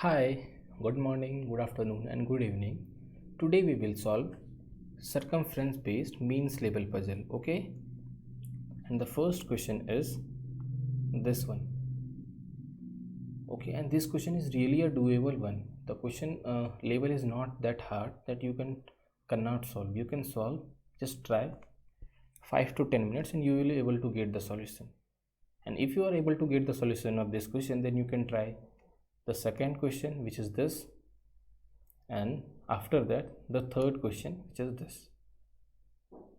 Hi, good morning, good afternoon, and good evening. Today we will solve circumference based means label puzzle. Okay, and the first question is this one. Okay, and this question is really a doable one. The question label is not that hard that you cannot solve. You can solve. Just try 5 to 10 minutes, and you will be able to get the solution. And if you are able to get the solution of this question, then you can try the second question, which is this, and after that the third question, which is this.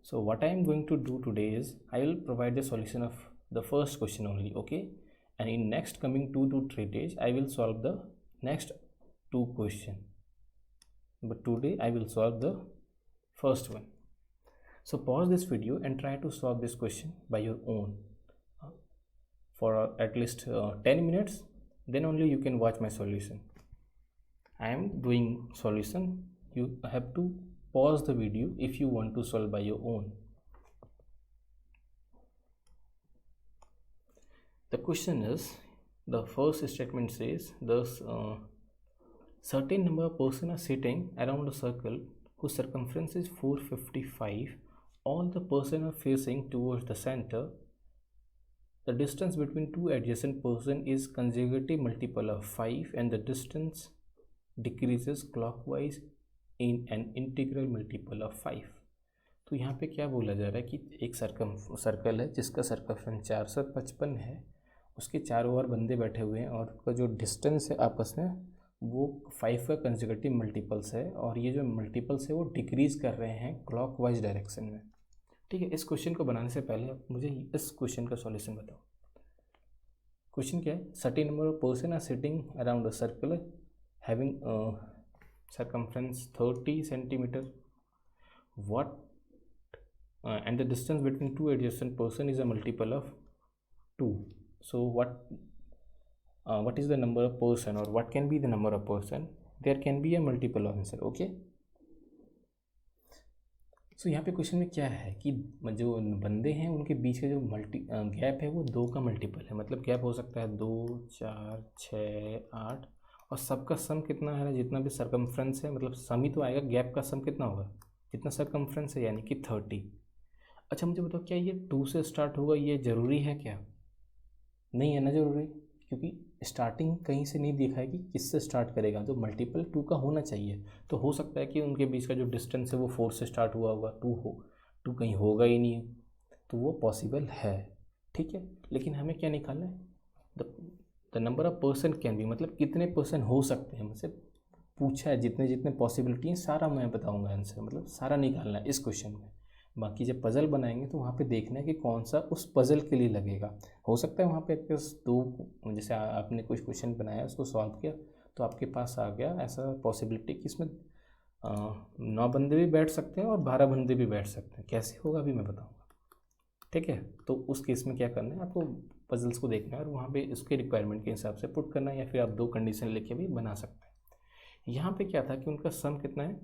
So what I am going to do today is I will provide the solution of the first question only. Okay, and in next coming 2 to 3 days I will solve the next two question, but today I will solve the first one. So pause this video and try to solve this question by your own for at least 10 minutes, then only you can watch my solution. I am doing solution. You have to pause the video if you want to solve by your own. The question is, the first statement says thus certain number of persons are sitting around a circle whose circumference is 455. All the persons are facing towards the center. The distance between two adjacent persons is consecutive multiple of 5 and the distance decreases clockwise in an integral multiple of 5. तो यहाँ पे क्या बोला जा रहा है कि एक सर्कल है जिसका सर्कमफ्रेंस 455 है, उसके चारों ओर बंदे बैठे हुए हैं और उसका जो डिस्टेंस है आपस में वो 5 का कंसेक्यूटिव मल्टीपल्स है और ये जो मल्टीपल्स है वो डिक्रीज़ कर रहे हैं क्लॉकवाइज डायरेक्शन में. ठीक है, इस क्वेश्चन को बनाने से पहले मुझे इस क्वेश्चन का सॉल्यूशन बताओ. क्वेश्चन क्या है? Certain number of person are sitting around a circle having circumference 30 centimeter. What and the distance between two adjacent person is a multiple of 2. So what is the number of person, or what can be the number of person? There can be a multiple answer. Okay, so यहाँ पे question में क्या है कि जो बंदे हैं उनके बीच का जो गैप है वो 2 का मल्टीपल है. मतलब गैप हो सकता है 2, 4, 6, 8 और सबका सम कितना है, जितना भी सरकमफ्रेंस है, मतलब सम ही तो आएगा. गैप का सम कितना होगा, जितना सरकमफ्रेंस है, यानी कि 30. अच्छा मुझे बताओ, क्या ये 2 से स्टार्ट होगा? ये ज़रूरी है क्या? नहीं है ना ज़रूरी, क्योंकि स्टार्टिंग कहीं से नहीं दिखा है कि किससे स्टार्ट करेगा. जो मल्टीपल 2 का होना चाहिए. तो हो सकता है कि उनके बीच का जो डिस्टेंस है वो 4 से स्टार्ट हुआ होगा. 2 कहीं होगा ही नहीं, तो वो पॉसिबल है. ठीक है, लेकिन हमें क्या निकालना है? The number of person can be, मतलब कितने पर्सन हो सकते हैं. मुझसे पूछा है जितने जितने पॉसिबिलिटी हैं सारा मैं बताऊंगा आंसर, मतलब सारा निकालना है इस क्वेश्चन में. बाकी जब पजल बनाएंगे तो वहाँ पे देखना है कि कौन सा उस पजल के लिए लगेगा. हो सकता है वहाँ पे आपके पास 2, जैसे आपने कुछ क्वेश्चन बनाया उसको सॉल्व किया तो आपके पास आ गया ऐसा पॉसिबिलिटी कि इसमें 9 बंदे भी बैठ सकते हैं और 12 बंदे भी बैठ सकते हैं. कैसे होगा अभी मैं बताऊँगा. ठीक है, तो उस केस में क्या करना है, आपको पजल्स को देखना है और वहाँ पे इसके रिक्वायरमेंट के हिसाब से पुट करना है, या फिर आप 2 कंडीशन लेके भी बना सकते हैं. यहाँ पे क्या था कि उनका सम कितना है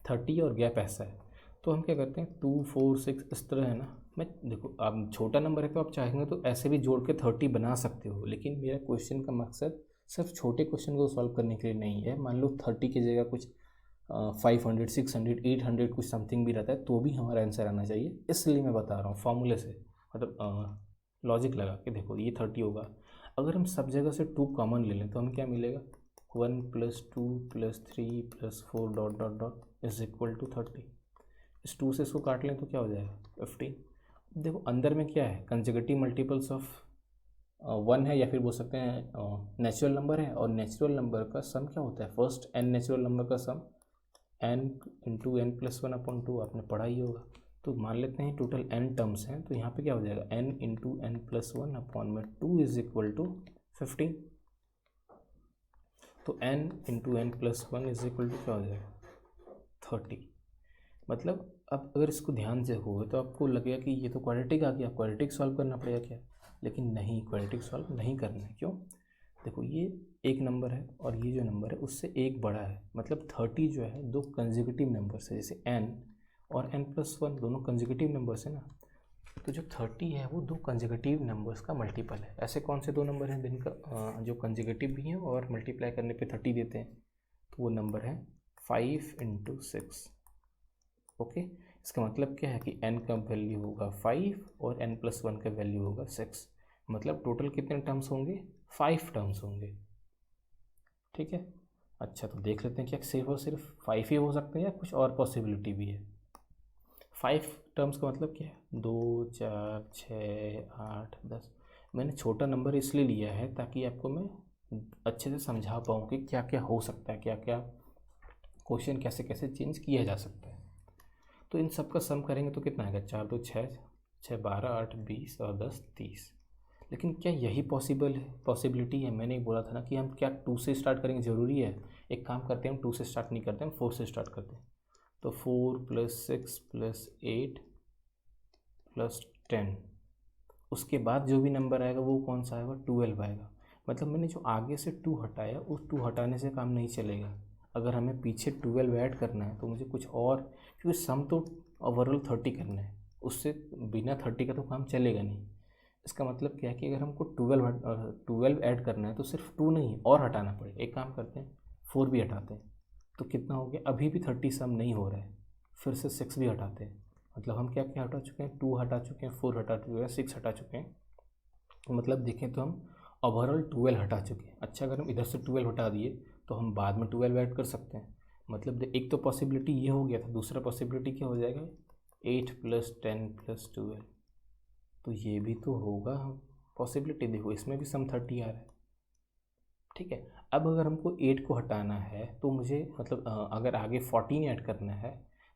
30 और गैप ऐसा है. तो हम क्या करते हैं 2, 4, 6 इस तरह है ना. मैं देखो, आप छोटा नंबर है तो आप चाहेंगे तो ऐसे भी जोड़ के 30 बना सकते हो, लेकिन मेरा क्वेश्चन का मकसद सिर्फ छोटे क्वेश्चन को सॉल्व करने के लिए नहीं है. मान लो 30 की जगह कुछ 500, 600, 800 कुछ समथिंग भी रहता है तो भी हमारा आंसर आना चाहिए. इसलिए मैं बता रहा हूँ फॉर्मूले से, मतलब लॉजिक लगा के. देखो ये 30 होगा, अगर हम सब जगह से 2 कॉमन ले लें तो हमें क्या मिलेगा, 1 + 2 + 3 + 4 dot dot dot is equal to 30. इस 2 से इसको काट लें तो क्या हो जाएगा 15. देखो अंदर में क्या है, कंसेक्यूटिव मल्टीपल्स ऑफ 1 है, या फिर बोल सकते हैं नेचुरल नंबर है. और नेचुरल नंबर का सम क्या होता है, फर्स्ट n नेचुरल नंबर का सम n × n+1/2 आपने पढ़ा ही होगा. तो मान लेते हैं टोटल n टर्म्स हैं, तो यहाँ पे क्या हो जाएगा n × n+1/2 is equal to 15. तो n × n+1 is equal to क्या हो जाएगा 30. मतलब अब अगर इसको ध्यान से हो तो आपको लगेगा कि ये तो क्वाड्रेटिक आ गया, क्वाड्रेटिक सॉल्व करना पड़ेगा क्या, लेकिन नहीं, क्वाड्रेटिक सॉल्व नहीं करना है. क्यों? देखो ये एक नंबर है और ये जो नंबर है उससे एक बड़ा है. मतलब 30 जो है 2 कंसेक्यूटिव नंबर्स है, जैसे n और n+1 दोनों कंसेक्यूटिव नंबर्स है ना. तो जो 30 है वो दो कंसेक्यूटिव नंबर्स का मल्टीपल है। ऐसे कौन से दो नंबर हैं जिनका जो कंसेक्यूटिव भी हैं और मल्टीप्लाई करने पे 30 देते हैं? तो वो नंबर है 5 × 6। ओके, इसका मतलब क्या है कि n का वैल्यू होगा 5 और n+1 का वैल्यू होगा 6। मतलब टोटल कितने टर्म्स होंगे? 5 टर्म्स होंगे। ठीक है, अच्छा तो देख लेते हैं क्या सिर्फ और सिर्फ 5 ही हो सकते हैं या कुछ और पॉसिबिलिटी भी है? 5 टर्म्स का मतलब क्या है? 2, 4, 6, 8, 10। मैंने छोटा नंबर इसलिए लिया है ताकि आपको मैं अच्छे से समझा पाऊँ कि क्या क्या हो सकता है, क्या क्या क्वेश्चन कैसे कैसे चेंज किया जा सकता है। तो इन सब का सम करेंगे तो कितना आएगा? 4 2 6, 6 12, 8 20 और 10 30। लेकिन क्या यही पॉसिबिलिटी है? मैंने बोला था ना कि हम क्या 2 से स्टार्ट करेंगे, ज़रूरी है? एक काम करते हैं, हम 2 से स्टार्ट नहीं करते, हम 4 से स्टार्ट करते हैं। तो 4 + 6 + 8 + 10, उसके बाद जो भी नंबर आएगा वो कौन सा आएगा? 12 आएगा। मतलब मैंने जो आगे से 2 हटाया, उस 2 हटाने से काम नहीं चलेगा। अगर हमें पीछे 12 ऐड करना है तो मुझे कुछ और, क्योंकि सम तो ओवरऑल 30 करना है, उससे बिना 30 का तो काम चलेगा नहीं। इसका मतलब क्या है कि अगर हमको 12 ऐड करना है तो सिर्फ 2 नहीं और हटाना पड़ेगा। एक काम करते हैं, 4 भी हटाते हैं तो कितना हो गया? अभी भी 30 सम नहीं हो रहा है, फिर से 6 भी हटाते हैं। मतलब हम क्या क्या हटा चुके हैं? 2 हटा चुके हैं, 4 हटा चुके हैं, 6 हटा चुके हैं। मतलब देखें तो हम ओवरऑल 12 हटा चुके हैं। अच्छा, अगर हम इधर से 12 हटा दिए तो हम बाद में 12 ऐड कर सकते हैं। मतलब एक तो पॉसिबिलिटी ये हो गया था, दूसरा पॉसिबिलिटी क्या हो जाएगा? 8 + 10 + 12। तो ये भी तो होगा पॉसिबिलिटी। देखो इसमें भी सम 30 आ रहा है। ठीक है, अब अगर हमको 8 को हटाना है तो मुझे मतलब अगर आगे 14 ऐड करना है,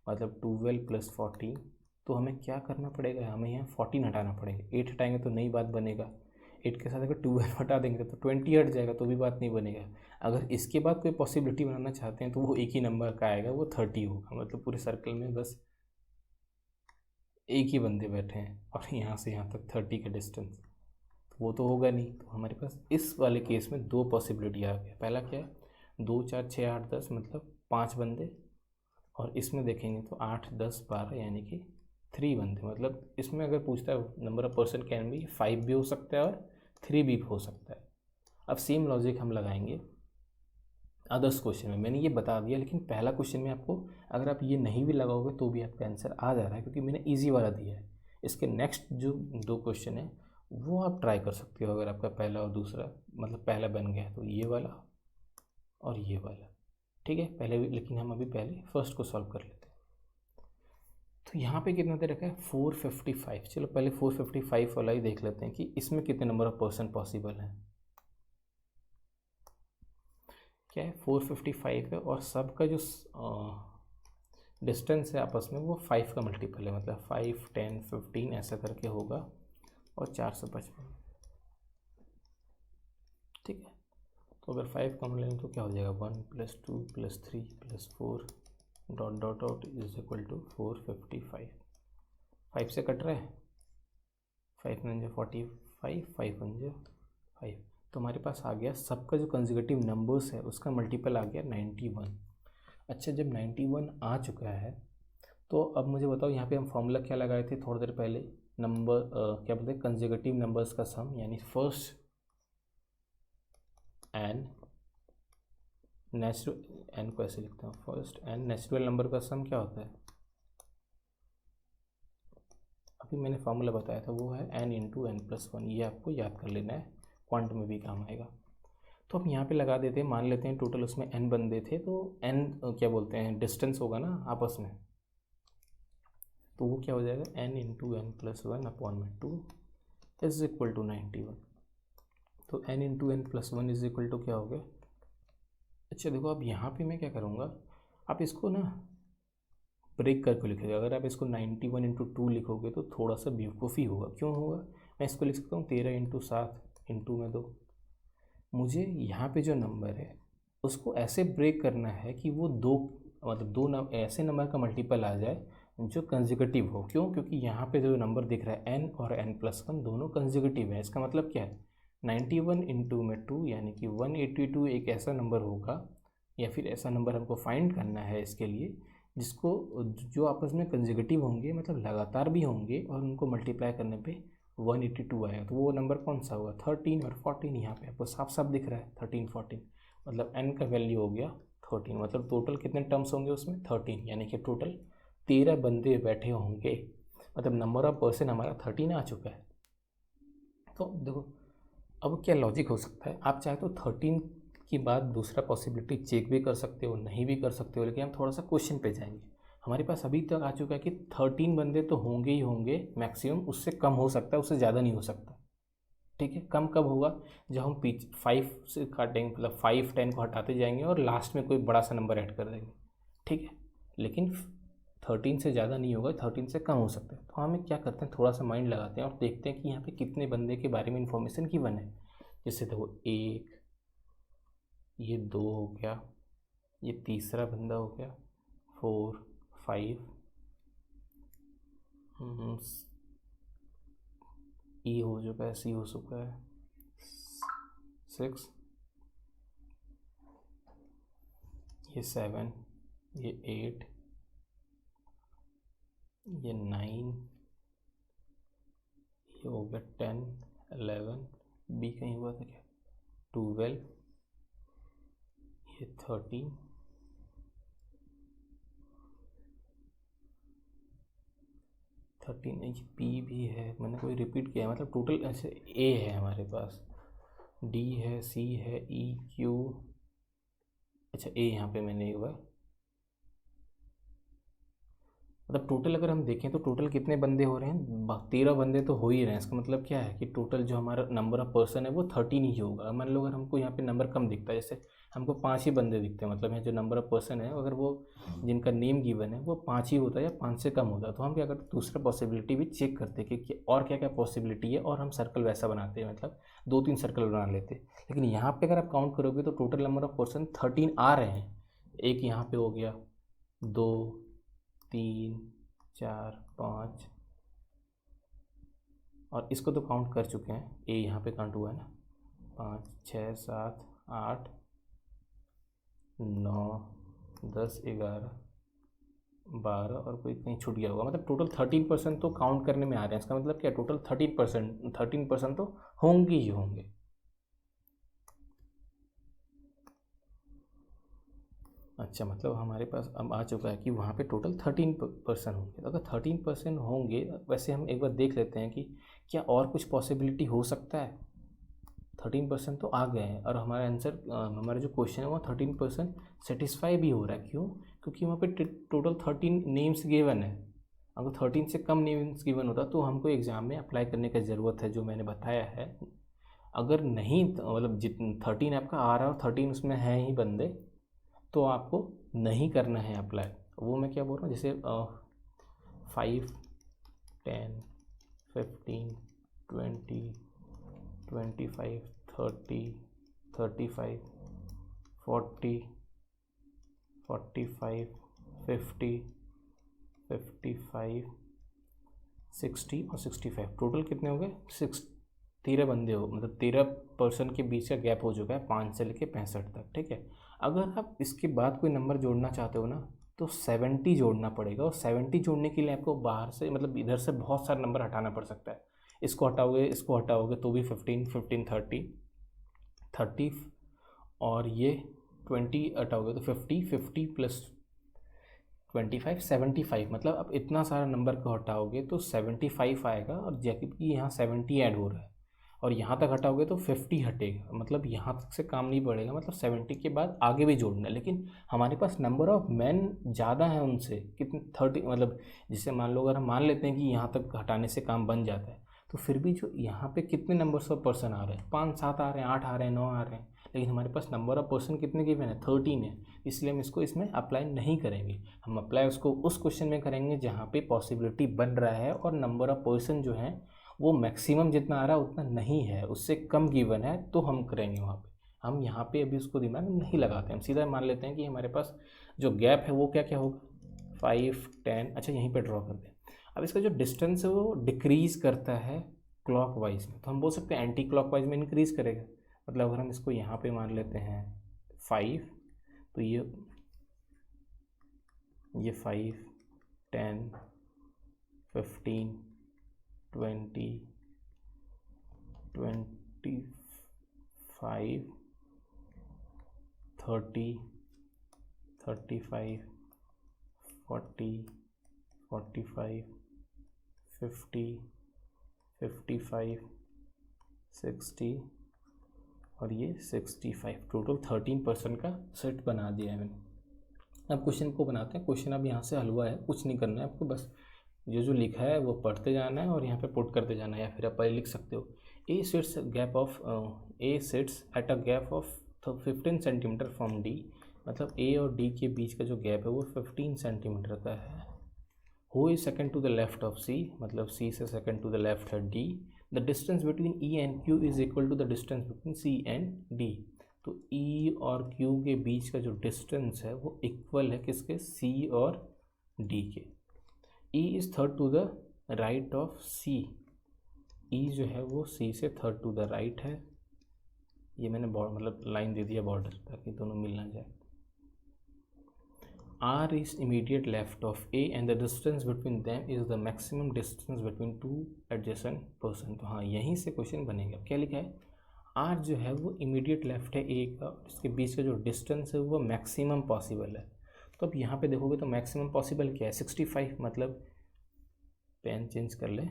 मतलब 12 + 14, तो हमें क्या करना पड़ेगा? हमें यहाँ 14 हटाना पड़ेगा। 8 हटाएंगे तो नई बात बनेगा, 8 के साथ अगर 12 हटा देंगे तो 20 हट जाएगा, तो भी बात नहीं बनेगा। अगर इसके बाद कोई पॉसिबिलिटी बनाना चाहते हैं तो वो एक ही नंबर का आएगा, वो 30 होगा। मतलब पूरे सर्कल में बस एक ही बंदे बैठे हैं और यहाँ से यहाँ तक 30 का डिस्टेंस, वो तो होगा नहीं। तो हमारे पास इस वाले केस में दो पॉसिबिलिटी आ गया। पहला क्या है? 2 4 6 8 10, मतलब 5 बंदे। और इसमें देखेंगे तो 8 10 12, यानी कि 3 बंदे। मतलब इसमें अगर पूछता है number of person can be, 5 भी हो सकता है और 3 भी हो सकता है। अब सेम लॉजिक हम लगाएंगे अदर्स क्वेश्चन में। मैंने ये बता दिया, लेकिन पहला क्वेश्चन में आपको अगर आप ये नहीं भी लगाओगे तो भी आपका आंसर आ जा रहा है, क्योंकि मैंने ईजी वाला दिया है। इसके नेक्स्ट जो 2 क्वेश्चन है वो आप ट्राई कर सकते हो, अगर आपका पहला और दूसरा मतलब पहला बन गया है तो ये वाला और ये वाला। ठीक है, पहले भी, लेकिन हम अभी पहले फर्स्ट को सॉल्व कर लेते हैं। तो यहाँ पे कितना दे रखा है? 455। चलो पहले 455 वाला ही देख लेते हैं कि इसमें कितने नंबर ऑफ पर्सन पॉसिबल हैं। क्या है? 455 है और सबका जो डिस्टेंस है आपस में वो 5 का मल्टीपल है। मतलब 5 10 15 ऐसा करके होगा और 455। ठीक है, तो अगर 5 कॉमन लेंगे तो क्या हो जाएगा? 1 + 2 + 3 + 4 ... = 455। 5 से कट रहा है, 5 9 × 45, 5 1 × 5। तो हमारे पास आ गया सबका जो कंसेक्यूटिव नंबर्स है उसका मल्टीपल आ गया 91। अच्छा, जब 91 आ चुका है तो अब मुझे बताओ यहाँ पे हम फॉर्मूला क्या लगाए थे थोड़ी देर पहले? नंबर क्या बोलते हैं? कंसेक्यूटिव नंबर्स का सम, यानी फर्स्ट एन नेचुरल, एन को ऐसे लिखता हूँ, फर्स्ट एन नेचुरल नंबर का सम क्या होता है? अभी मैंने फॉर्मूला बताया था, वो है n × n+1। ये आपको याद कर लेना है, क्वांट में भी काम आएगा। तो हम यहाँ पे लगा देते हैं, मान लेते हैं टोटल उसमें n बंदे थे, तो n क्या बोलते हैं, डिस्टेंस होगा ना आपस में, तो वो क्या हो जाएगा? n × n+1/2 = 91। तो n × n+1 = क्या हो गया? अच्छा देखो, अब यहाँ पे मैं क्या करूँगा, आप इसको ना ब्रेक करके लिखेगा। अगर आप इसको 91 × 2 लिखोगे तो थोड़ा सा बेवकूफ़ी होगा। क्यों होगा? मैं इसको लिख सकता हूँ 13 × 7 × 2। मुझे यहाँ पे जो नंबर है उसको ऐसे ब्रेक करना है कि वो दो, मतलब दो ऐसे नंबर का मल्टीपल आ जाए जो कंसेक्यूटिव हो। क्यों? क्योंकि यहाँ पे जो नंबर दिख रहा है n और n+1 दोनों कंसेक्यूटिव है। इसका मतलब क्या है? 91 × 2 यानी कि 182 एक ऐसा नंबर होगा, या फिर ऐसा नंबर हमको फाइंड करना है इसके लिए जिसको जो आपस में कंसेक्यूटिव होंगे मतलब लगातार भी होंगे और उनको मल्टीप्लाई करने पे 182 आएगा। तो वो नंबर कौन सा होगा? 13 और 14। यहाँ पे आपको साफ साफ दिख रहा है 13 14, मतलब n का वैल्यू हो गया 13। मतलब टोटल कितने टर्म्स होंगे उसमें? 13, यानी कि टोटल 13 बंदे बैठे होंगे। मतलब नंबर ऑफ पर्सन हमारा 13 आ चुका है। तो देखो अब क्या लॉजिक हो सकता है, आप चाहे तो 13 की बाद दूसरा पॉसिबिलिटी चेक भी कर सकते हो, नहीं भी कर सकते हो, लेकिन हम थोड़ा सा क्वेश्चन पे जाएंगे। हमारे पास अभी तक आ चुका है कि 13 बंदे तो होंगे ही होंगे मैक्सिमम, उससे कम हो सकता है, उससे ज़्यादा नहीं हो सकता। ठीक है, कम कब होगा? जब हम 5 से काटेंगे, मतलब 5 10 को हटाते जाएंगे और लास्ट में कोई बड़ा सा नंबर ऐड कर देंगे। ठीक है, लेकिन 13 से ज़्यादा नहीं होगा, 13 से कम हो सकता है। तो हमें क्या करते हैं, थोड़ा सा माइंड लगाते हैं और देखते हैं कि यहाँ पे कितने बंदे के बारे में इंफॉर्मेशन गिवन है। जैसे देखो 1, ये 2 हो गया, ये तीसरा बंदा हो गया, 4 5, ई हो चुका है, सी हो चुका है, 6, ये 7, ये 8, ये 9, ये हो गया 10 11, बी कहीं हुआ था क्या, 12, ये 13, ये पी भी है, मैंने कोई रिपीट किया है, मतलब टोटल ऐसे ए है हमारे पास, डी है, सी है, ई क्यू, अच्छा ए यहाँ पे मैंने एक बार, मतलब टोटल अगर हम देखें तो टोटल कितने बंदे हो रहे हैं? 13 बंदे तो हो ही रहे हैं। इसका मतलब क्या है कि टोटल जो हमारा नंबर ऑफ पर्सन है वो 13 ही होगा। मान लो अगर हमको यहाँ पे नंबर कम दिखता है, जैसे हमको 5 ही बंदे दिखते हैं, मतलब यहाँ जो नंबर ऑफ पर्सन है अगर वो जिनका नेम गिवन है वो 5 ही होता है या 5 से कम होता है, तो हम क्या करते हैं, दूसरा पॉसिबिलिटी भी चेक करते हैं कि और क्या क्या पॉसिबिलिटी है, और हम सर्कल वैसा बनाते हैं, मतलब 2-3 सर्कल बना लेते हैं। लेकिन यहाँ पर अगर आप काउंट करोगे तो टोटल नंबर ऑफ पर्सन 13 आ रहे हैं। एक यहाँ पर हो गया, 2 3 4 5, और इसको तो काउंट कर चुके हैं, ए यहाँ पे काउंट हुआ है ना, 5 6 7 8 9 10 11 12, और कोई कहीं छूट गया होगा, मतलब टोटल 13% तो काउंट करने में आ रहे हैं। इसका मतलब क्या, टोटल 13% तो होंगे ही होंगे। अच्छा, मतलब हमारे पास अब आ चुका है कि वहाँ पे टोटल 13% होंगे। तो अगर 13% होंगे, वैसे हम एक बार देख लेते हैं कि क्या और कुछ पॉसिबिलिटी हो सकता है। 13% तो आ गए हैं, और हमारा आंसर, हमारा जो क्वेश्चन है वो 13% सेटिस्फाई भी हो रहा है। क्यों? क्योंकि वहाँ पे टोटल 13 नेम्स गिवन है। अगर 13 से कम नेम्स गिवन होता तो हमको एग्ज़ाम में अप्लाई करने की ज़रूरत है, जो मैंने बताया है। अगर नहीं, मतलब जितने 13 आपका आ रहा है और 13 उसमें है ही बंदे, तो आपको नहीं करना है अप्लाई। वो मैं क्या बोल रहा हूँ, जैसे 5 10 15 20 25 30 35 40 45 50 55 60 और 65, टोटल कितने हो गए? 13 बंदे हो, मतलब 13% के बीच का गैप हो चुका है 5 से लेके 65 तक। ठीक है, अगर आप इसके बाद कोई नंबर जोड़ना चाहते हो ना, तो 70 जोड़ना पड़ेगा, और 70 जोड़ने के लिए आपको बाहर से, मतलब इधर से बहुत सारे नंबर हटाना पड़ सकता है। इसको हटाओगे, इसको हटाओगे तो भी 15 15 30, और ये 20 हटाओगे तो 50 50 प्लस 25 75, मतलब अब इतना सारा नंबर को हटाओगे तो 75 आएगा, और जबकि यहाँ 70 ऐड हो रहा है, और यहाँ तक हटाओगे तो 50 हटेगा, मतलब यहाँ तक से काम नहीं बढ़ेगा, मतलब 70 के बाद आगे भी जोड़ना है। लेकिन हमारे पास नंबर ऑफ मैन ज़्यादा है उनसे, कितने 30, मतलब जिससे मान लो अगर हम मान लेते हैं कि यहाँ तक हटाने से काम बन जाता है, तो फिर भी जो यहाँ पे कितने नंबर्स ऑफ पर्सन आ रहे हैं, 5 7 आ रहे हैं, 8 आ रहे हैं, 9 आ रहे हैं, लेकिन हमारे पास नंबर ऑफ पर्सन कितने गिवन है? 13 है। इसलिए हम इसको इसमें अप्लाई नहीं करेंगे। हम अप्लाई उसको उस क्वेश्चन में करेंगे जहाँ पे पॉसिबिलिटी बन रहा है और नंबर ऑफ पर्सन जो है वो मैक्सिमम जितना आ रहा है उतना नहीं है, उससे कम गिवन है, तो हम करेंगे वहाँ पे। हम यहाँ पे अभी उसको दिमाग नहीं लगाते, हम सीधा मान लेते हैं कि हमारे पास जो गैप है वो क्या क्या होगा, 5 10। अच्छा, यहीं पर ड्रॉ कर दें। अब इसका जो डिस्टेंस है वो डिक्रीज़ करता है क्लॉकवाइज में, तो हम बोल सकते हैं एंटी क्लॉकवाइज में इंक्रीज़ करेगा। मतलब अगर हम इसको यहाँ पे मान लेते हैं 5, तो ये ये 5, 10, 15, 20, 25, 30, 35, 40, 45, 50, 55, 60 और ये 65। टोटल 13% का सेट बना दिया है मैंने। अब क्वेश्चन को बनाते हैं। क्वेश्चन अब यहाँ से हलवा है, कुछ नहीं करना है आपको, बस जो लिखा है वो पढ़ते जाना है और यहाँ पे पुट करते जाना है, या फिर आप पहले लिख सकते हो A sits at a gap of 15 centimetre from D. मतलब ए और डी के बीच का जो गैप है वो 15 सेंटीमीटर का है। Who is second to the left of C, मतलब सी से सेकेंड टू द लेफ्ट है D. The distance between E and Q is equal to the distance between C and D. तो E और Q के बीच का जो distance है वो इक्वल है किसके, सी और डी के। E is third to the right of C. E जो है वो सी से थर्ड टू द राइट है। ये मैंने मतलब लाइन दे दिया बॉर्डर, ताकि दोनों मिल ना जाए। R is immediate left of A and the distance between them is the maximum distance between two adjacent person। तो हाँ, यहीं से क्वेश्चन बनेगा। क्या लिखा है, R जो है वो इमीडिएट लेफ्ट है A का, इसके बीच का जो डिस्टेंस है वो मैक्सिमम पॉसिबल है। तो अब यहाँ पे देखोगे तो मैक्सिमम पॉसिबल क्या है, 65। मतलब पेन चेंज कर ले,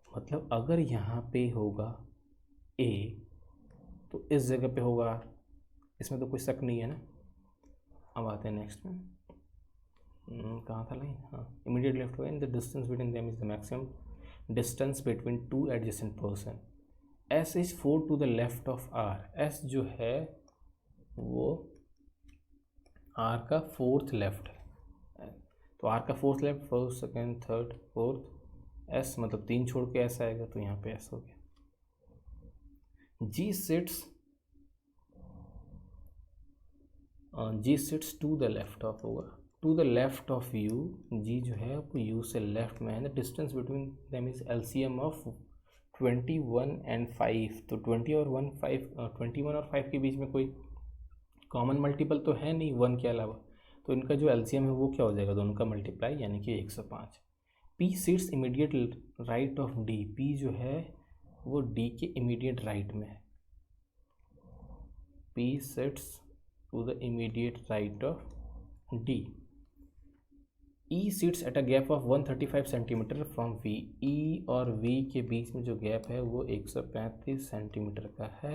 मतलब अगर यहाँ पे होगा A तो इस जगह पे होगा R, इसमें तो कोई शक नहीं है ना। अब आते हैं नेक्स्ट में, कहाँ था लाइन, हाँ, इमीडिएट लेफ्ट हो, the distance between them is the maximum distance between two adjacent person. S is 4 to the left of R. S जो है वो आर का फोर्थ लेफ्ट है, तो आर का fourth left, first second third fourth. S मतलब 3 छोड़ के एस आएगा, तो यहाँ पे एस हो गया। G sits to the left of होगा, to the left of U. G जो है वो यू से लेफ्ट में है। The distance between them is LCM of 21 and 5। तो 21 और 5 के बीच में कोई कॉमन मल्टीपल तो है नहीं 1 के अलावा, तो इनका जो एलसीएम है वो क्या हो जाएगा, दोनों का मल्टीप्लाई, यानी कि 105। P sits immediate right of D. P जो है वो डी के इमीडिएट राइट में है। P sits to the immediate right of D. E sits at a gap of 135 centimetre from V। E और V के बीच में जो गैप है वो 135 सेंटीमीटर का है।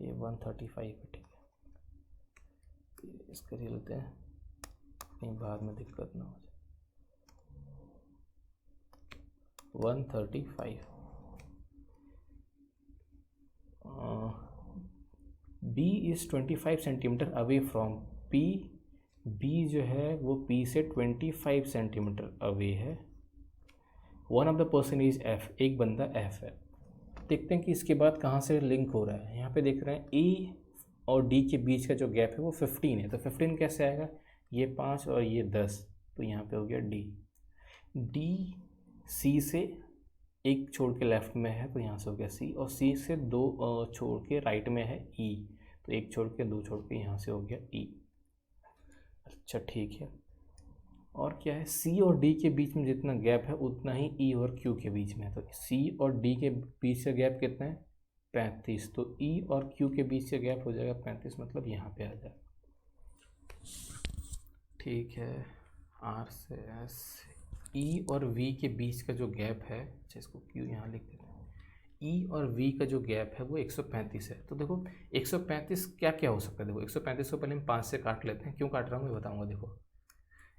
ये 135 है, ठीक है, इसका ले लेते हैं, कहीं बाद में दिक्कत ना हो जाए। 135 B is 25 centimetre away from P। B जो है वो P से 25 सेंटीमीटर अवे है। One of the person is F। एक बंदा F है। देखते हैं कि इसके बाद कहाँ से लिंक हो रहा है। यहाँ पे देख रहे हैं E और D के बीच का जो गैप है वो 15 है, तो 15 कैसे आएगा, ये 5 और ये 10, तो यहाँ पे हो गया D। D C से एक छोड़ के लेफ्ट में है, तो यहाँ से हो गया C, और C से 2 छोड़ के राइट में है E, तो एक छोड़ के 2 छोड़ के यहाँ से हो गया E। अच्छा ठीक है, और क्या है, C और D के बीच में जितना गैप है उतना ही E और Q के बीच में है। तो C और D के बीच का गैप कितना है, 35, तो E और Q के बीच का गैप हो जाएगा 35, मतलब यहाँ पे आ जाए। ठीक है, R से S। E और V के बीच का जो गैप है, अच्छा इसको Q यहाँ लिख देते हैं। E और V का जो गैप है वो 135 है। तो देखो 135 क्या क्या हो सकता है, देखो 135 को पहले हम 5 से काट लेते हैं, क्यों काट रहा हूँ मैं बताऊँगा। देखो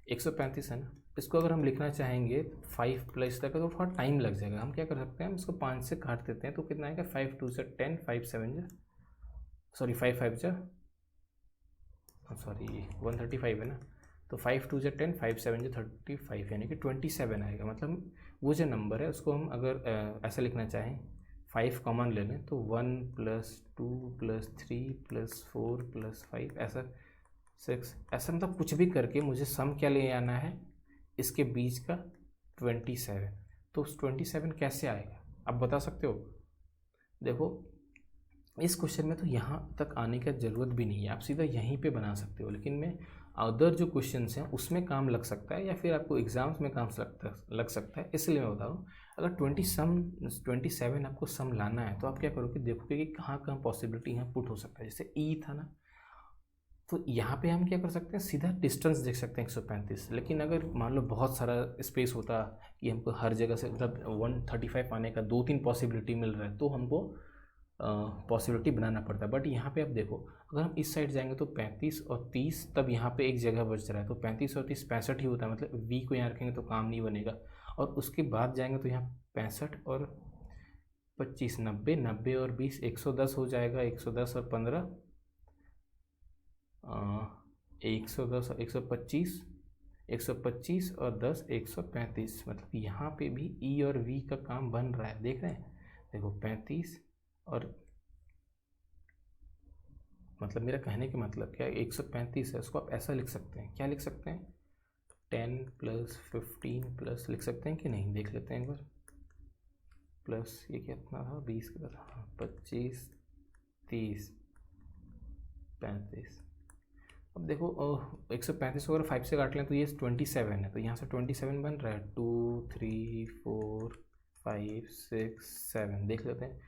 135 है ना, इसको अगर हम लिखना चाहेंगे 5 प्लस तक तो थोड़ा टाइम लग जाएगा। हम क्या कर सकते हैं, हम इसको 5 से काट देते हैं, तो कितना आएगा, 5 2 से 10, 5 7 जा, सॉरी 5 5 जा, सॉरी 135 है ना, तो 5 2 से 10, 5 7 जा 35, यानी कि 27 आएगा। मतलब वो जो नंबर है उसको हम अगर ऐसा लिखना चाहें, 5 कॉमन ले लें तो 1 + 2 + 3 + 4 + 5 ऐसा 6, ऐसा मतलब कुछ भी करके मुझे सम क्या ले आना है, इसके बीच का 27। तो 27 कैसे आएगा आप बता सकते हो। देखो इस क्वेश्चन में तो यहाँ तक आने का ज़रूरत भी नहीं है, आप सीधा यहीं पे बना सकते हो, लेकिन मैं अदर जो क्वेश्चंस हैं उसमें काम लग सकता है या फिर आपको एग्जाम्स में काम लग सकता है, इसलिए मैं बता रहा हूँ। अगर 27 आपको सम लाना है तो आप क्या करोगे, देखोगे कि कहाँ कहाँ पॉसिबिलिटी यहाँ पुट हो सकता है। जैसे ई था ना, तो यहाँ पे हम क्या कर सकते हैं, सीधा डिस्टेंस देख सकते हैं 135। लेकिन अगर मान लो बहुत सारा स्पेस होता कि हमको हर जगह से मतलब 135 आने का 2-3 पॉसिबिलिटी मिल रहा है, तो हमको पॉसिबिलिटी बनाना पड़ता है। बट यहाँ पे आप देखो, अगर हम इस साइड जाएंगे तो 35 और 30, तब यहाँ पे एक जगह बच रहा है, तो 35 और 30 65 ही होता है, मतलब वी को यहाँ रखेंगे तो काम नहीं बनेगा। और उसके बाद जाएंगे तो यहाँ 65 और 25 90, 90 और 20 110 हो जाएगा, 110 और 15 110 और 125, 125 और 10 135, मतलब यहाँ पे भी ई और वी का काम बन रहा है, देख रहे हैं। देखो 35 और मतलब मेरा कहने का मतलब क्या है, 135 है, उसको आप ऐसा लिख सकते हैं, क्या लिख सकते हैं, 10 + 15 प्लस लिख सकते हैं कि नहीं, देख लेते हैं एक बार। प्लस ये कितना था, 20 का था, 25 30 35। अब देखो 135 को अगर 5 से काट लें तो ये 27 है, तो यहाँ से 27 बन रहा है, 2 3 4 5 6 7, देख लेते हैं।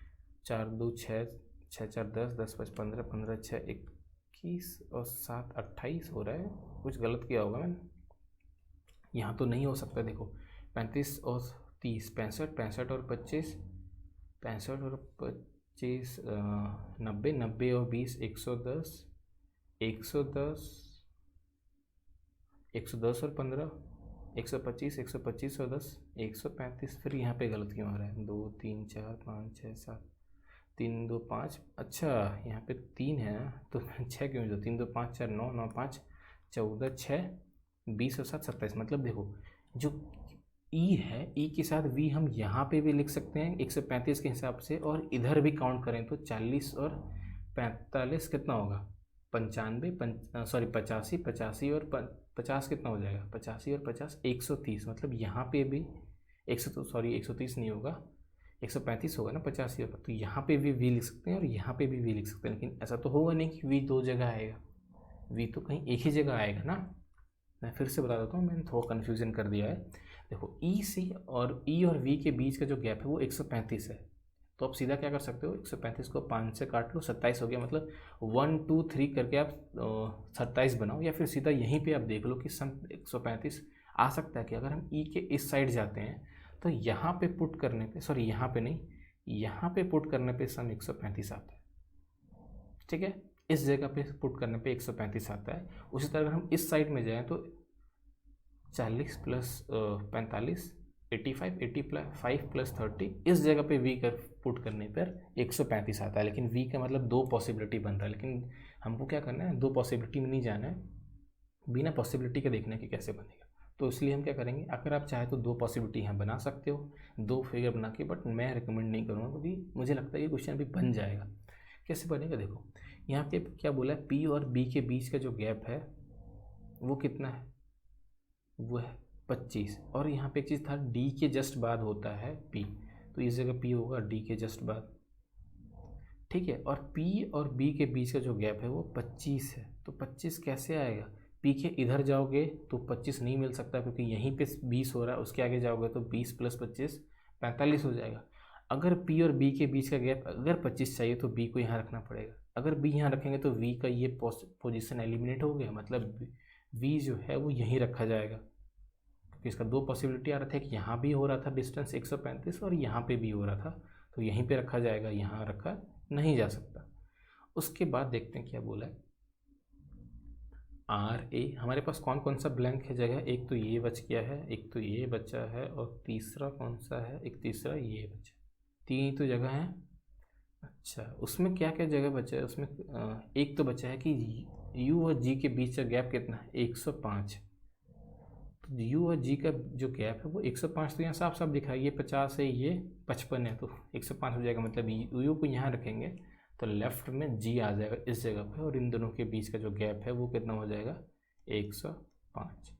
4 2 6, 6 4 10, 10 5 15, 15 6 21 और 7 28 हो रहा है। कुछ गलत किया होगा मैंने, यहाँ तो नहीं हो सकता। देखो 35 और 30 65, 65 और 25 65 और 25 90, 90 और 20 110, 110 110 और 15 125, 125 और 10 135। फिर यहाँ पे गलत क्यों आ रहा है, 2 3 4 5 6 7, 3 2 5, अच्छा यहाँ पे 3 है ना, तो 6 क्यों, जो 3 2 5 4 9 9 5 14 6 20 और 7 27। मतलब देखो जो ई है, ई के साथ वी हम यहाँ पे भी लिख सकते हैं 135 के हिसाब से, और इधर भी काउंट करें तो 40 और 45 कितना होगा, 95 सॉरी 85, 85 और 50 कितना हो जाएगा, 85 और 50 130। मतलब यहाँ पे भी 130 नहीं होगा, 135 होगा ना 85 होगा, तो यहाँ पे भी वी लिख सकते हैं और यहाँ पे भी वी लिख सकते हैं। लेकिन ऐसा तो होगा नहीं कि वी दो जगह आएगा, वी तो कहीं एक ही जगह आएगा ना। मैं फिर से बता देता हूँ, मैंने थोड़ा कन्फ्यूजन कर दिया है। देखो ई सी और ई और वी के बीच का जो गैप है वो 135 है, तो आप सीधा क्या कर सकते हो, 135 को 5 से काट लो, 27 हो गया। मतलब 1 2 3 करके आप 27 बनाओ, या फिर सीधा यहीं पे आप देख लो कि सम 135 आ सकता है। कि अगर हम ई के इस साइड जाते हैं तो यहाँ पे पुट करने पे, सॉरी यहाँ पे नहीं, यहाँ पे पुट करने पे सम 135 आता है, ठीक है। इस जगह पे पुट करने पे 135 आता है। उसी तरह अगर हम इस साइड में जाएँ तो 40 + 45 85, 85 + 30, इस जगह पे वी कर पुट करने पर 135 आता है। लेकिन वी का मतलब दो पॉसिबिलिटी बन रहा है, लेकिन हमको क्या करना है, दो पॉसिबिलिटी में नहीं जाना है, बिना पॉसिबिलिटी के देखना है कि कैसे बनेगा। तो इसलिए हम क्या करेंगे, अगर आप चाहे तो दो पॉसिबिलिटी यहाँ बना सकते हो, दो फिगर बना के, बट मैं रिकमेंड नहीं करूँगा क्योंकि मुझे लगता है ये क्वेश्चन अभी बन जाएगा। कैसे बनेगा, देखो यहाँ पे क्या बोला है, पी और बी के बीच का जो गैप है वो कितना है, वो है 25। और यहाँ पे एक चीज़ था, डी के जस्ट बाद होता है पी, तो इस जगह पी होगा डी के जस्ट बाद, ठीक है। और पी और बी के बीच का जो गैप है वो 25 है, तो 25 कैसे आएगा, पी के इधर जाओगे तो 25 नहीं मिल सकता क्योंकि यहीं पे 20 हो रहा है, उसके आगे जाओगे तो 20 + 25 45 हो जाएगा। अगर पी और बी के बीच का गैप अगर 25 चाहिए तो बी को यहाँ रखना पड़ेगा, अगर बी यहाँ रखेंगे तो वी का ये पोजीशन एलिमिनेट हो गया, मतलब वी जो है वो यहीं रखा जाएगा। क्योंकि इसका दो पॉसिबिलिटी आ रहा था कि यहाँ भी हो रहा था डिस्टेंस 135 और यहाँ पे भी हो रहा था, तो यहीं पे रखा जाएगा, यहाँ रखा नहीं जा सकता। उसके बाद देखते हैं क्या बोला है, आर ए, हमारे पास कौन कौन सा ब्लैंक है जगह, एक तो ये बच गया है, एक तो ये बचा है, और तीसरा कौन सा है, एक तीसरा ये बचा, तीन ही तो जगह है। अच्छा उसमें क्या क्या जगह बचा है, उसमें एक तो बचा है कि यू और जी के बीच का गैप कितना है, 105। तो यू और जी का जो गैप है वो 105, तो यहाँ साफ साफ दिखा है, ये 50 है, ये 55 है, तो 105 हो जाएगा। मतलब यू को यहाँ रखेंगे तो लेफ्ट में जी आ जाएगा इस जगह पे, और इन दोनों के बीच का जो गैप है वो कितना हो जाएगा, 105,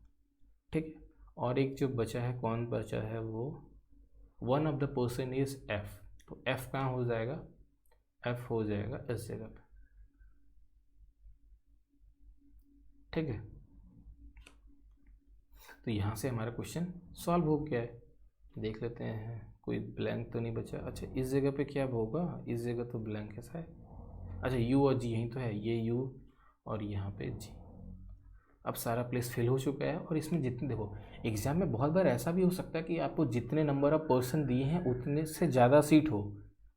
ठीक है। और एक जो बचा है, कौन बचा है, वो one of the person is F, तो एफ कहाँ हो जाएगा, एफ हो जाएगा इस जगह पे, ठीक है। तो यहाँ से हमारा क्वेश्चन सॉल्व हो गया है। देख लेते हैं कोई ब्लैंक तो नहीं बचा। अच्छा इस जगह पे क्या होगा, इस जगह तो ब्लैंक ऐसा है। अच्छा यू और जी यहीं तो है, ये यू और यहाँ पे जी। अब सारा प्लेस फिल हो चुका है। और इसमें जितने देखो एग्ज़ाम में बहुत बार ऐसा भी हो सकता है कि आपको जितने नंबर ऑफ पर्सन दिए हैं उतने से ज़्यादा सीट हो,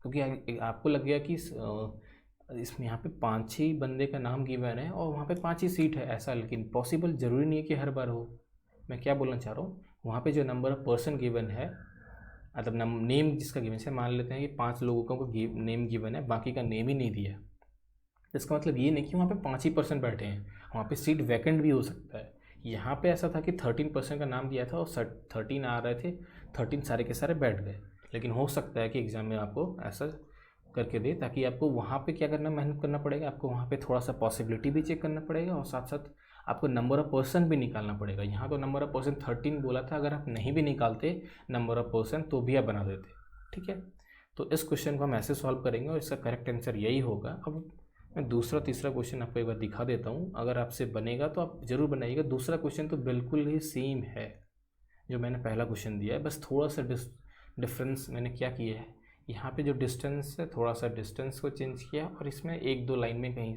क्योंकि आपको लग गया कि इसमें यहाँ पे 5 ही बंदे का नाम गिवन है और वहाँ पे 5 ही सीट है ऐसा, लेकिन पॉसिबल ज़रूरी नहीं है कि हर बार हो। मैं क्या बोलना चाह रहा हूँ, वहाँ पे जो नंबर ऑफ पर्सन गिवन है, मतलब नेम जिसका गिवन है, मान लेते हैं कि 5 लोगों को नेम गिवन है, बाकी का नेम ही नहीं दिया, इसका मतलब ये नहीं कि वहाँ पे 5 ही पर्सन बैठे हैं, वहाँ पे सीट वैकेंट भी हो सकता है। यहाँ पे ऐसा था कि 13% का नाम दिया था और 13 आ रहे थे, 13 सारे के सारे बैठ गए। लेकिन हो सकता है कि एग्ज़ाम में आपको ऐसा करके दे, ताकि आपको वहाँ पे क्या करना, मेहनत करना पड़ेगा, आपको वहाँ पे थोड़ा सा पॉसिबिलिटी भी चेक करना पड़ेगा और साथ साथ आपको नंबर ऑफ पर्सन भी निकालना पड़ेगा। यहाँ तो नंबर ऑफ पर्सन 13 बोला था, अगर आप नहीं भी निकालते नंबर ऑफ पर्सन तो भी आप बना देते, ठीक है। तो इस क्वेश्चन को हम ऐसे सॉल्व करेंगे और इसका करेक्ट आंसर यही होगा। अब मैं दूसरा तीसरा क्वेश्चन आपको एक बार दिखा देता हूँ, अगर आपसे बनेगा तो आप ज़रूर बनाइएगा। दूसरा क्वेश्चन तो बिल्कुल ही सेम है जो मैंने पहला क्वेश्चन दिया है, बस थोड़ा सा डिफरेंस मैंने क्या किया है, यहाँ पे जो डिस्टेंस है थोड़ा सा डिस्टेंस को चेंज किया और इसमें 1-2 लाइन में कहीं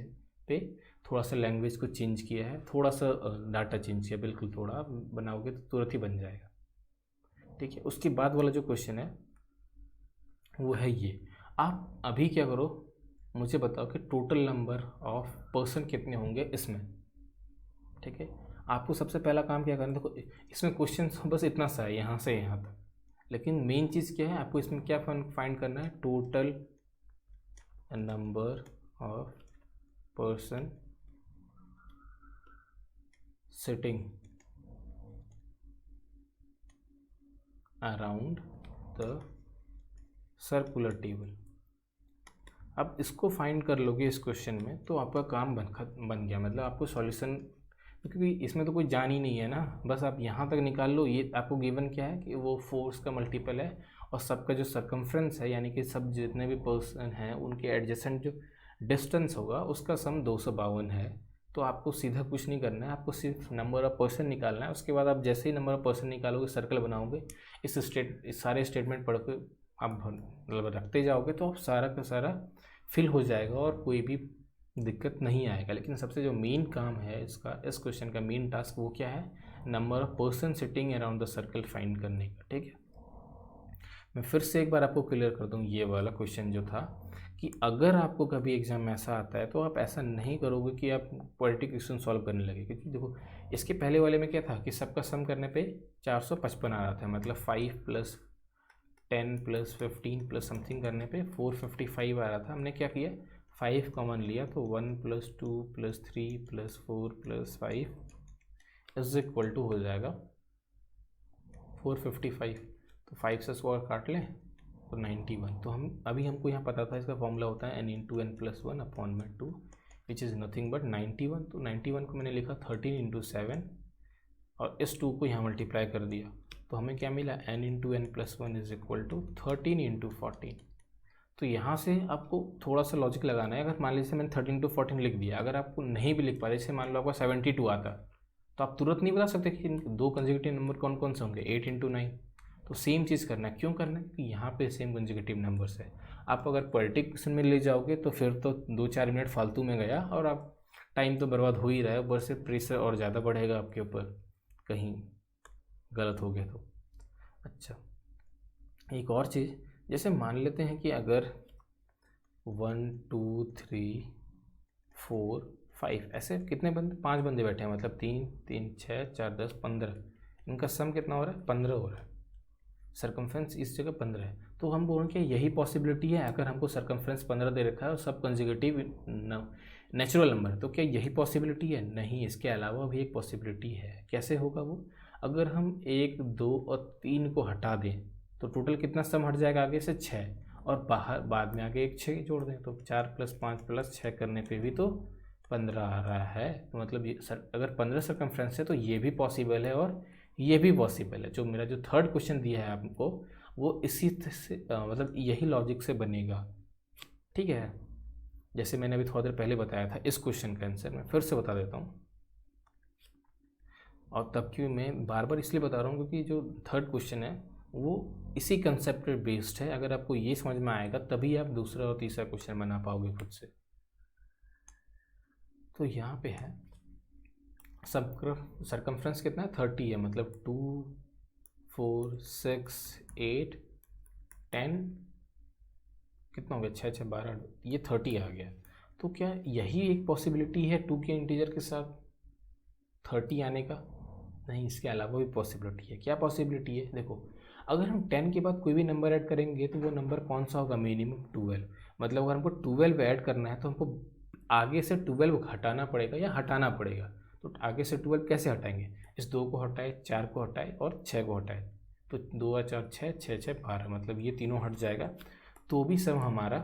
पे थोड़ा सा लैंग्वेज को चेंज किया है, थोड़ा सा डाटा चेंज किया, बिल्कुल थोड़ा बनाओगे तो तुरंत ही बन जाएगा, ठीक है। उसके बाद वाला जो क्वेश्चन है वो है ये, आप अभी क्या करो, मुझे बताओ कि टोटल नंबर ऑफ पर्सन कितने होंगे इसमें, ठीक है। आपको सबसे पहला काम क्या करना है, देखो इसमें क्वेश्चन बस इतना सा है यहाँ से यहाँ तक, लेकिन मेन चीज़ क्या है, आपको इसमें क्या फाइंड करना है, total number of person sitting around the circular table. अब इसको फाइंड कर लोगे इस क्वेश्चन में तो आपका काम बन गया, मतलब आपको सॉल्यूशन, क्योंकि इसमें तो कोई जान ही नहीं है ना, बस आप यहाँ तक निकाल लो। ये आपको गिवन क्या है कि वो 4 का मल्टीपल है और सबका जो सर्कमफ्रेंस है, यानी कि सब जितने भी पर्सन हैं उनके एडजेसेंट जो डिस्टेंस होगा उसका सम 252 है। तो आपको सीधा कुछ नहीं करना है, आपको सिर्फ नंबर ऑफ पर्सन निकालना है। उसके बाद आप जैसे ही नंबर ऑफ पर्सन निकालोगे, सर्कल बनाओगे, इस सारे स्टेटमेंट पढ़ के आप मतलब रखते जाओगे तो आप सारा का सारा फिल हो जाएगा और कोई भी दिक्कत नहीं आएगा। लेकिन सबसे जो मेन काम है इसका, इस क्वेश्चन का मेन टास्क वो क्या है, number of person sitting around the circle find करने का, ठीक है। मैं फिर से एक बार आपको क्लियर कर दूँ, ये वाला क्वेश्चन जो था कि अगर आपको कभी एग्जाम में ऐसा आता है तो आप ऐसा नहीं करोगे कि आप क्वाड्रेटिक इक्वेशन सॉल्व करने लगे, क्योंकि देखो इसके पहले वाले में क्या था कि सबका सम करने पे 455 आ रहा था, मतलब 5 + 10 + 15 + समथिंग करने पे 455 आ रहा था। हमने क्या किया, 5 कॉमन लिया तो 1 + 2 + 3 + 4 + 5 = हो जाएगा 455। तो 5 से स्क्वायर काट लें तो 91। तो हम अभी हमको यहाँ पता था इसका फॉर्मूला होता है n × n + 1/2 which is nothing but 91। तो 91 को मैंने लिखा 13 × 7 और इस 2 को यहाँ मल्टीप्लाई कर दिया तो हमें क्या मिला, n × n + 1 = 13 × 14। तो यहाँ से आपको थोड़ा सा लॉजिक लगाना है। अगर मान लीजिए मैंने 13 × 14 लिख दिया, अगर आपको नहीं भी लिख पा रहे, जैसे मान लो आपका 72 आता, तो आप तुरंत नहीं बता सकते कि दो कंसेक्यूटिव नंबर कौन कौन से होंगे, 8 × 9। तो सेम चीज़ करना है, क्यों करना है, कि यहाँ पे सेम कंसेक्यूटिव नंबर्स है। आप अगर क्वाड्रेटिक इक्वेशन में ले जाओगे तो फिर तो 2-4 मिनट फालतू में गया और आप टाइम तो बर्बाद हो ही रहा है, ऊपर से प्रेशर और ज़्यादा बढ़ेगा आपके ऊपर कहीं गलत हो गया तो। अच्छा एक और चीज़, जैसे मान लेते हैं कि अगर 1 2 3 4 5 ऐसे कितने बंदे, 5 बंदे बैठे हैं, मतलब 3 3 6 4 10 15, इनका सम कितना हो रहा है, 15 हो रहा है। सर्कमफ्रेंस इस जगह 15 है, तो हम बोलें कि यही पॉसिबिलिटी है, अगर हमको सर्कमफ्रेंस 15 दे रखा है और सब कंसेक्यूटिव नेचुरल नंबर है, तो क्या यही पॉसिबिलिटी है, नहीं, इसके अलावा भी एक पॉसिबिलिटी है। कैसे होगा वो, अगर हम 1 2 और 3 को हटा दें तो टोटल कितना सम हट जाएगा आगे से, 6, और बाहर बाद में आगे एक 6 जोड़ दें तो 4 + 5 + 6 करने पे भी तो 15 आ रहा है। तो मतलब ये अगर 15 सर्कमफ्रेंस है तो ये भी पॉसिबल है और ये भी पॉसिबल है। जो मेरा जो थर्ड क्वेश्चन दिया है आपको वो इसी से मतलब यही लॉजिक से बनेगा, ठीक है, जैसे मैंने अभी थोड़ा देर पहले बताया था इस क्वेश्चन का आंसर मैं फिर से बता देता हूँ। और तब क्यों मैं बार बार इसलिए बता रहा हूँ क्योंकि जो थर्ड क्वेश्चन है वो इसी कंसेप्ट पे बेस्ड है। अगर आपको ये समझ में आएगा तभी आप दूसरा और तीसरा क्वेश्चन बना पाओगे खुद से। तो यहाँ पे है सरकमफ्रेंस कितना है 30 है, मतलब 2 4 6 8 10 कितना हो गया 6 6 12 ये 30 आ गया। तो क्या यही एक पॉसिबिलिटी है 2 के इंटीजर के साथ 30 आने का? नहीं, इसके अलावा भी पॉसिबिलिटी है। क्या पॉसिबिलिटी है? देखो, अगर हम 10 के बाद कोई भी नंबर ऐड करेंगे तो वो नंबर कौन सा होगा? मिनिमम 12। मतलब अगर हमको 12 ऐड करना है तो हमको आगे से 12 घटाना पड़ेगा या हटाना पड़ेगा। तो आगे से 12 कैसे हटाएंगे? इस 2 को हटाए, 4 को हटाए और 6 को हटाए, तो 2 और 4 6 6 6 12, मतलब ये तीनों हट जाएगा तो भी सब हमारा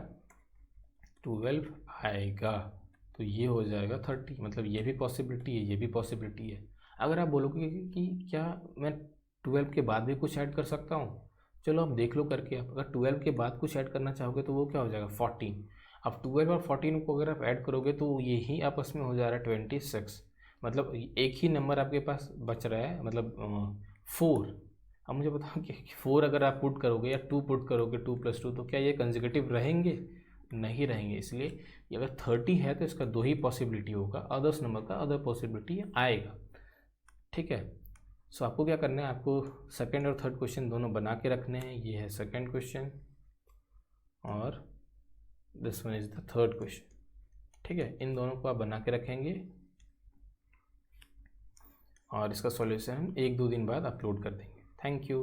12 आएगा। तो ये हो जाएगा 30। मतलब ये भी पॉसिबिलिटी है, ये भी पॉसिबिलिटी है। अगर आप बोलोगे कि क्या मैं 12 के बाद भी कुछ ऐड कर सकता हूँ, चलो आप देख लो करके। आप अगर 12 के बाद कुछ ऐड करना चाहोगे तो वो क्या हो जाएगा 14। अब 12 और 14 को अगर आप ऐड करोगे तो यही आपस में हो जा रहा है 26। मतलब एक ही नंबर आपके पास बच रहा है, मतलब 4। अब मुझे बताओ कि 4 अगर आप पुट करोगे या 2 पुट करोगे, 2 + 2, तो क्या ये कंसेक्यूटिव रहेंगे? नहीं रहेंगे। इसलिए ये अगर 30 है तो इसका 2 ही पॉसिबिलिटी होगा, अदर्स नंबर का अदर पॉसिबिलिटी आएगा। ठीक है। सो आपको क्या करना है, आपको सेकंड और थर्ड क्वेश्चन दोनों बना के रखने हैं। ये है सेकंड क्वेश्चन और this one is the third question. ठीक है, इन दोनों को आप बना के रखेंगे और इसका सॉल्यूशन हम 1-2 दिन बाद अपलोड कर देंगे। Thank you.